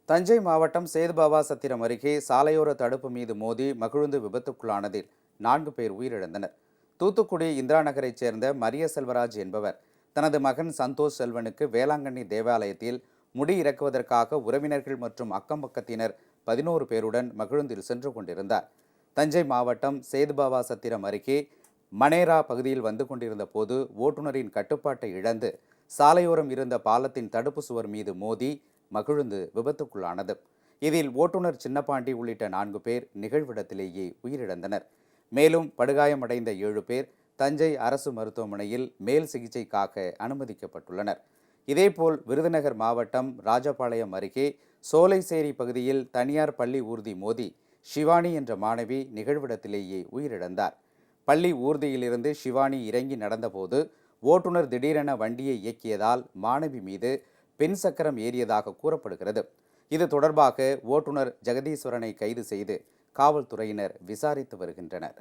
தஞ்சை மாவட்டம் சேதுபாவா சத்திரம் அருகே சாலையோர தடுப்பு மீது மோதி மகிழுந்து விபத்துக்குள்ளானதில் 4 பேர் உயிரிழந்தனர். தூத்துக்குடி இந்திரா நகரைச் சேர்ந்த மரிய செல்வராஜ் என்பவர் தனது மகன் சந்தோஷ் செல்வனுக்கு வேளாங்கண்ணி தேவாலயத்தில் முடி இறக்குவதற்காக உறவினர்கள் மற்றும் அக்கம்பக்கத்தினர் 11 பேருடன் மகிழுந்தில் சென்று கொண்டிருந்தார். தஞ்சை மாவட்டம் சேதுபாவா சத்திரம் அருகே மனேரா பகுதியில் வந்து கொண்டிருந்த போது ஓட்டுநரின் கட்டுப்பாட்டை இழந்து சாலையோரம் இருந்த பாலத்தின் தடுப்பு சுவர் மீது மோதி மகிழுந்து விபத்துக்குள்ளானது. இதில் ஓட்டுநர் சின்னப்பாண்டி உள்ளிட்ட 4 பேர் நிகழ்விடத்திலேயே உயிரிழந்தனர். மேலும் படுகாயமடைந்த 7 பேர் தஞ்சை அரசு மருத்துவமனையில் மேல் சிகிச்சைக்காக அனுமதிக்கப்பட்டுள்ளனர். இதேபோல் விருதுநகர் மாவட்டம் ராஜபாளையம் அருகே சோலைசேரி பகுதியில் தனியார் பள்ளி ஊர்தி மோதி ஷிவானி என்ற மாணவி நிகழ்விடத்திலேயே உயிரிழந்தார். பள்ளி ஊர்தியிலிருந்து ஷிவானி இறங்கி நடந்தபோது ஓட்டுநர் திடீரென வண்டியை இயக்கியதால் மாணவி மீது பின் சக்கரம் ஏறியதாக கூறப்படுகிறது. இது தொடர்பாக ஓட்டுநர் ஜெகதீஸ்வரனை கைது செய்து காவல்துறையினர் விசாரித்து வருகின்றனர்.